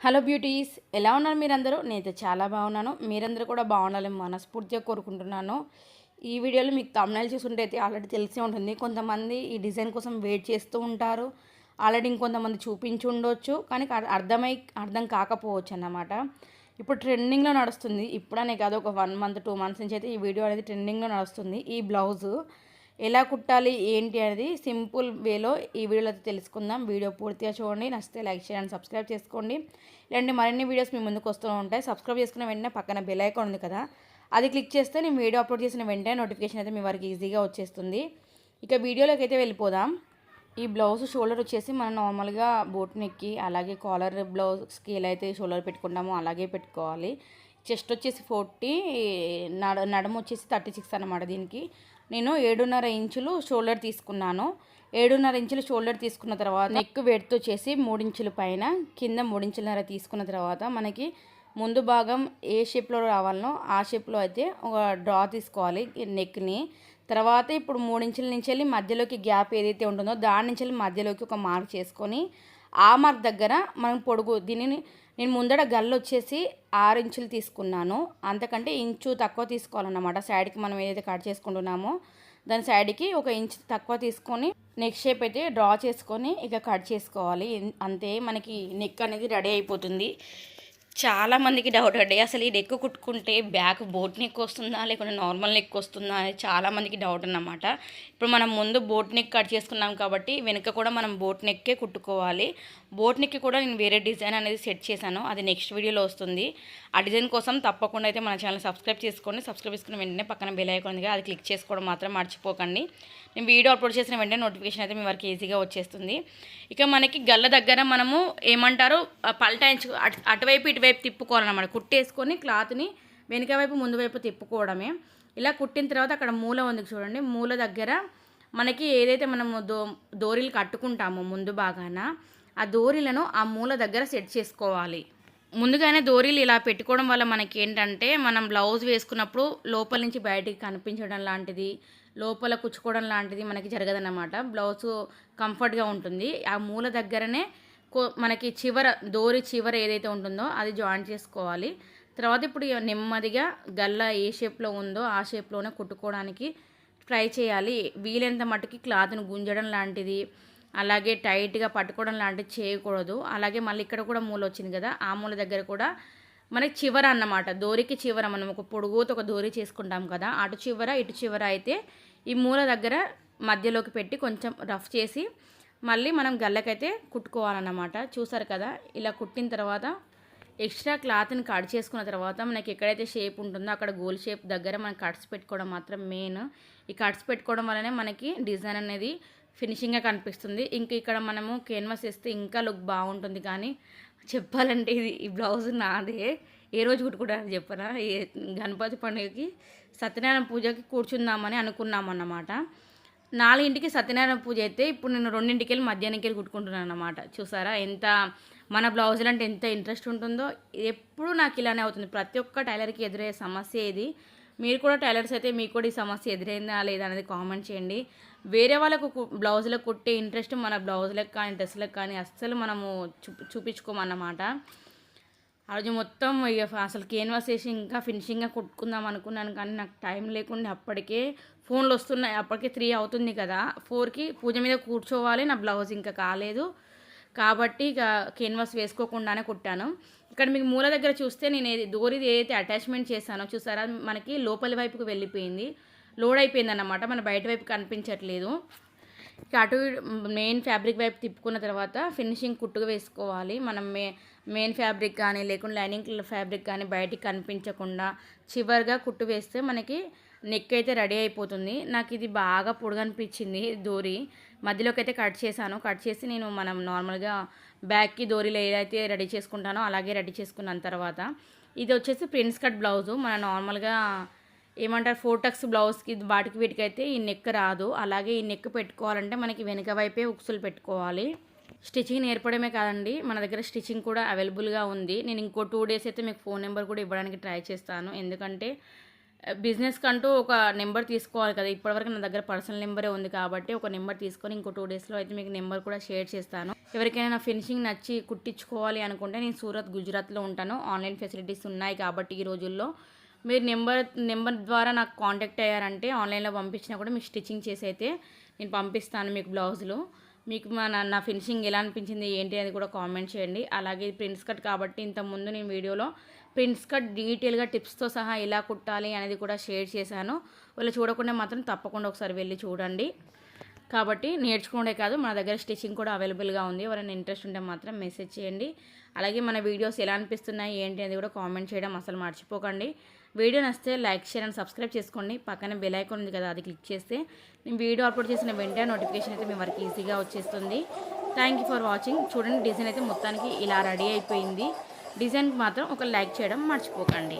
Hello beauties, ఎలా ఉన్నారు మీరందరూ? నేనైతే చాలా బాగున్నాను. మీరందరూ కూడా బాగుండాలని మనస్ఫూర్తిగా కోరుకుంటున్నాను. ఈ వీడియోలో మీకు థంబ్నెయిల్ చూసుంటే అయితే ఆల్రెడీ తెలిసే ఉంటుంది. కొంతమంది ఈ డిజైన్ కోసం వెయిట్ చేస్తూ ఉంటారు. ఆల్రెడీ ఇంకొంతమంది చూపించి ఉండొచ్చు, కానీ అర్థం కాకపోవచ్చు అన్నమాట. ఇప్పుడు ట్రెండింగ్లో నడుస్తుంది. ఇప్పుడనే కాదు, ఒక 1 మంత్ 2 మంత్స్ నుంచి అయితే ఈ వీడియో అనేది ట్రెండింగ్లో నడుస్తుంది. ఈ బ్లౌజు ఎలా కుట్టాలి ఏంటి అనేది సింపుల్ వేలో ఈ వీడియోలో అయితే తెలుసుకుందాం. వీడియో పూర్తిగా చూడండి. నచ్చితే లైక్ చేయండి, సబ్స్క్రైబ్ చేసుకోండి. ఇలాంటి మరిన్ని వీడియోస్ మీ ముందుకు వస్తూ ఉంటాయి. సబ్స్క్రైబ్ చేసుకున్న వెంటనే పక్కన బెల్ ఐకాన్ ఉంది కదా, అది క్లిక్ చేస్తే నేను వీడియో అప్లోడ్ చేసిన వెంటనే నోటిఫికేషన్ అయితే మీ వరకు ఈజీగా వచ్చేస్తుంది. ఇక వీడియోలోకి అయితే వెళ్ళిపోదాం. ఈ బ్లౌజ్ షోల్డర్ వచ్చేసి మనం నార్మల్గా బోట్ నెక్కి అలాగే కాలర్ బ్లౌజ్కి ఎలా అయితే షోల్డర్ పెట్టుకుంటామో అలాగే పెట్టుకోవాలి. చెస్ట్ వచ్చేసి 40, నడుము వచ్చేసి 36 అన్నమాట. దీనికి నేను 7.5 ఇంచులు షోల్డర్ తీసుకున్నాను. 7.5 ఇంచులు షోల్డర్ తీసుకున్న తర్వాత నెక్ వెడ్త్ వచ్చేసి 3 ఇంచుల పైన, కింద 3.5 ఇంచుల తీసుకున్న తర్వాత మనకి ముందు భాగం ఏ షేప్లో రావాలనో ఆ షేప్లో అయితే ఒక డ్రా తీసుకోవాలి నెక్ని. తర్వాత ఇప్పుడు 3 ఇంచుల నుంచి వెళ్ళి మధ్యలోకి గ్యాప్ ఏదైతే ఉంటుందో దాని నుంచి వెళ్ళి మధ్యలోకి ఒక మార్క్ చేసుకొని ఆ మార్క్ దగ్గర మనం పొడుగు దీనిని నేను ముందర గల్లు వచ్చేసి 6 ఇంచులు తీసుకున్నాను. అంతకంటే ఇంచు తక్కువ తీసుకోవాలన్నమాట. సైడ్కి మనం ఏదైతే కట్ చేసుకుంటున్నామో దాని సైడ్కి 1 ఇంచు తక్కువ తీసుకొని నెక్ షేప్ అయితే డ్రా చేసుకొని ఇక కట్ చేసుకోవాలి. అంతే, మనకి నెక్ అనేది రెడీ అయిపోతుంది. చాలామందికి డౌట్ అండి, అసలు ఈ నెక్ కుట్టుకుంటే బ్యాక్ బోట్ నెక్ వస్తుందా లేకుంటే నార్మల్ నెక్ వస్తుందా అని చాలామందికి డౌట్ అన్నమాట. ఇప్పుడు మనం ముందు బోట్ నెక్ కట్ చేసుకున్నాం కాబట్టి వెనుక కూడా మనం బోట్ నెక్కే కుట్టుకోవాలి. బోట్ నెక్కి కూడా నేను వేరే డిజైన్ అనేది సెట్ చేశాను, అది నెక్స్ట్ వీడియోలో వస్తుంది. ఆ డిజైన్ కోసం తప్పకుండా అయితే మన ఛానల్ సబ్స్క్రైబ్ చేసుకోండి. సబ్స్క్రైబ్ చేసుకున్న వెంటనే పక్కన బెల్ ఐకాన్ ఉంది, అది క్లిక్ చేసుకోవడం మాత్రం మర్చిపోకండి. నేను వీడియో అప్లోడ్ చేసిన వెంటనే నోటిఫికేషన్ అయితే మీ వరకు ఈజీగా వచ్చేస్తుంది. ఇక మనకి గల్ల దగ్గర మనము ఏమంటారు పల్టాయించు అటువైపు ఇటువైపు తిప్పుకోవాలన్నమాట. కుట్టేసుకొని క్లాత్ని వెనుక వైపు ముందు వైపు తిప్పుకోవడమే. ఇలా కుట్టిన తర్వాత అక్కడ మూల ఉంది చూడండి, మూల దగ్గర మనకి ఏదైతే మనము దోరీలు కట్టుకుంటామో ముందు బాగాన ఆ దోరీలను ఆ మూల దగ్గర సెట్ చేసుకోవాలి. ముందుగానే దోరీలు ఇలా పెట్టుకోవడం వల్ల మనకి ఏంటంటే మనం బ్లౌజ్ వేసుకున్నప్పుడు లోపల నుంచి బయటికి కనిపించడం లాంటిది, లోపల కుచ్చుకోవడం లాంటిది మనకి జరగదన్నమాట. బ్లౌజ్ కంఫర్ట్గా ఉంటుంది. ఆ మూల దగ్గరనే మనకి దోరి చివర ఏదైతే ఉంటుందో అది జాయిన్ చేసుకోవాలి. తర్వాత ఇప్పుడు నెమ్మదిగా గల్ల ఏ షేప్లో ఉందో ఆ షేప్లోనే కుట్టుకోవడానికి ట్రై చేయాలి. వీలైనంత మట్టుకి క్లాత్ను గుంజడం లాంటిది అలాగే టైట్గా పట్టుకోవడం లాంటిది చేయకూడదు. అలాగే మళ్ళీ ఇక్కడ కూడా మూల వచ్చింది కదా, ఆ మూల దగ్గర కూడా మనకి చివర అన్నమాట, దోరికి చివర మనం ఒక పొడుగుతో ఒక దోరి చేసుకుంటాం కదా, అటు చివర ఇటు చివర అయితే ఈ మూల దగ్గర మధ్యలోకి పెట్టి కొంచెం రఫ్ చేసి మళ్ళీ మనం గల్లకైతే కుట్టుకోవాలన్నమాట. చూసారు కదా, ఇలా కుట్టిన తర్వాత ఎక్స్ట్రా క్లాత్ని కట్ చేసుకున్న తర్వాత మనకి ఎక్కడైతే షేప్ ఉంటుందో అక్కడ గోల్ షేప్ దగ్గర మనం కట్స్ పెట్టుకోవడం మాత్రం మెయిన్. ఈ కట్స్ పెట్టుకోవడం వల్లనే మనకి డిజైన్ అనేది ఫినిషింగ్గా కనిపిస్తుంది. ఇంకా ఇక్కడ మనము కేన్వాస్ వేస్తే ఇంకా లుక్ బాగుంటుంది. కానీ చెప్పాలంటే ఈ బ్లౌజ్ నాదే. ఏ రోజు కుట్టుకుంటానని చెప్పరా, గణపతి పండుగకి సత్యనారాయణ పూజకి కూర్చుందామని అనుకున్నామన్నమాట. 4ంటికి సత్యనారాయణ పూజ అయితే ఇప్పుడు నేను 2ంటికి వెళ్ళి మధ్యాహ్నంకి వెళ్ళి కుట్టుకుంటున్నాను అన్నమాట. చూసారా ఎంత మన బ్లౌజులు అంటే ఎంత ఇంట్రెస్ట్ ఉంటుందో. ఎప్పుడు నాకు ఇలానే అవుతుంది. ప్రతి ఒక్క టైలర్కి ఎదురయ్యే సమస్య ఇది. మీరు కూడా టైలర్స్ అయితే మీకు కూడా ఈ సమస్య ఎదురైందా లేదా అనేది కామెంట్ చేయండి. వేరే వాళ్ళకు బ్లౌజులకు కుట్టే ఇంట్రెస్ట్ మన బ్లౌజులకు కానీ డ్రెస్సులకు కానీ అస్సలు మనము చూపించుకోమన్నమాట. ఆ రోజు మొత్తం ఇక అసలు కేన్వాస్ వేసి ఇంకా ఫినిషింగ్గా కుట్టుకుందాం అనుకున్నాను, కానీ నాకు టైం లేకుండా అప్పటికే ఫోన్లు వస్తున్నాయి. అప్పటికే 3 అవుతుంది కదా, 4కి పూజ మీద కూర్చోవాలి, నా బ్లౌజ్ ఇంకా కాలేదు కాబట్టి ఇక కేన్వాస్ వేసుకోకుండానే కుట్టాను. ఇక్కడ మీకు మూల దగ్గర చూస్తే నేను దోరిది ఏదైతే అటాచ్మెంట్ చేశానో చూసారా, మనకి లోపలి వైపుకు వెళ్ళిపోయింది, లోడ్ అయిపోయింది అన్నమాట. మన బయట వైపు కనిపించట్లేదు. ఇక అటు మెయిన్ ఫ్యాబ్రిక్ వైపు తిప్పుకున్న తర్వాత ఫినిషింగ్ కుట్టుగా వేసుకోవాలి. మనం మెయిన్ ఫ్యాబ్రిక్ కానీ లేకుండా లైనింగ్ ఫ్యాబ్రిక్ కానీ బయటికి కనిపించకుండా చివరిగా కుట్టు వేస్తే మనకి నెక్ అయితే రెడీ అయిపోతుంది. నాకు ఇది బాగా పొడుగు అనిపించింది దోరి, మధ్యలోకి అయితే కట్ చేశాను. కట్ చేసి నేను మనం నార్మల్గా బ్యాక్కి దోరీలో ఏదైతే రెడీ చేసుకుంటానో అలాగే రెడీ చేసుకున్న తర్వాత ఇది వచ్చేసి ప్రిన్స్ కట్ బ్లౌజు. మన నార్మల్గా ఏమంటారు 4 టక్స్ బ్లౌజ్కి వాటికి వీటికైతే ఈ నెక్ రాదు. అలాగే ఈ నెక్ పెట్టుకోవాలంటే మనకి వెనుక వైపే ఉక్సులు పెట్టుకోవాలి. స్టిచ్చింగ్ నేర్పడమే కాదండి, మన దగ్గర స్టిచ్చింగ్ కూడా అవైలబుల్గా ఉంది. నేను ఇంకో 2 డేస్ అయితే మీకు ఫోన్ నెంబర్ కూడా ఇవ్వడానికి ట్రై చేస్తాను. ఎందుకంటే బిజినెస్‌కి అంటూ ఒక నెంబర్ తీసుకోవాలి కదా! ఇప్పటివరకు నా దగ్గర పర్సనల్ నెంబరే ఉంది కాబట్టి ఒక నెంబర్ తీసుకొని ఇంకో 2 డేస్‌లో అయితే మీకు నెంబర్ కూడా షేర్ చేస్తాను. ఎవరికైనా నా ఫినిషింగ్ నచ్చి కుట్టించుకోవాలి అనుకుంటే నేను సూరత్, గుజరాత్‌లో ఉంటాను. ఆన్‌లైన్ ఫెసిలిటీస్ ఉన్నాయి కాబట్టి ఈ రోజుల్లో మీరు నెంబర్ ద్వారా నాకు కాంటాక్ట్ అయ్యారంటే ఆన్‌లైన్‌లో పంపించినా కూడా మీకు స్టిచ్చింగ్ చేసి అయితే నేను పంపిస్తాను మీకు బ్లౌజులు. మీకు నా ఫినిషింగ్ ఎలా అనిపించింది ఏంటి అది కూడా కామెంట్ చేయండి. అలాగే ప్రిన్స్ కట్ కాబట్టి ఇంతకుముందు నేను వీడియోలో ప్రిన్స్ కట్ డీటెయిల్గా టిప్స్తో సహా ఎలా కుట్టాలి అనేది కూడా షేర్ చేశాను. వాళ్ళు చూడకుండా మాత్రం తప్పకుండా ఒకసారి వెళ్ళి చూడండి. కాబట్టి నేర్చుకోవడే కాదు మన దగ్గర స్టిచ్చింగ్ కూడా అవైలబుల్గా ఉంది. ఎవరైనా ఇంట్రెస్ట్ ఉంటే మాత్రం మెసేజ్ చేయండి. అలాగే మన వీడియోస్ ఎలా అనిపిస్తున్నాయి ఏంటి అనేది కూడా కామెంట్ చేయడం అసలు మర్చిపోకండి. వీడియో నచ్చితే లైక్, షేర్ అండ్ సబ్స్క్రైబ్ చేసుకోండి. పక్కన బెల్ ఐకాన్ ఉంది కదా, అది క్లిక్ చేస్తే నేను వీడియో అప్లోడ్ చేసిన వెంటనే నోటిఫికేషన్ అయితే మీ వరకు ఈజీగా వచ్చేస్తుంది. Thank you for watching. చూడండి డిజైన్ అయితే మొత్తానికి ఇలా రెడీ అయిపోయింది. డిజైన్కి మాత్రం ఒక లైక్ చేయడం మర్చిపోకండి.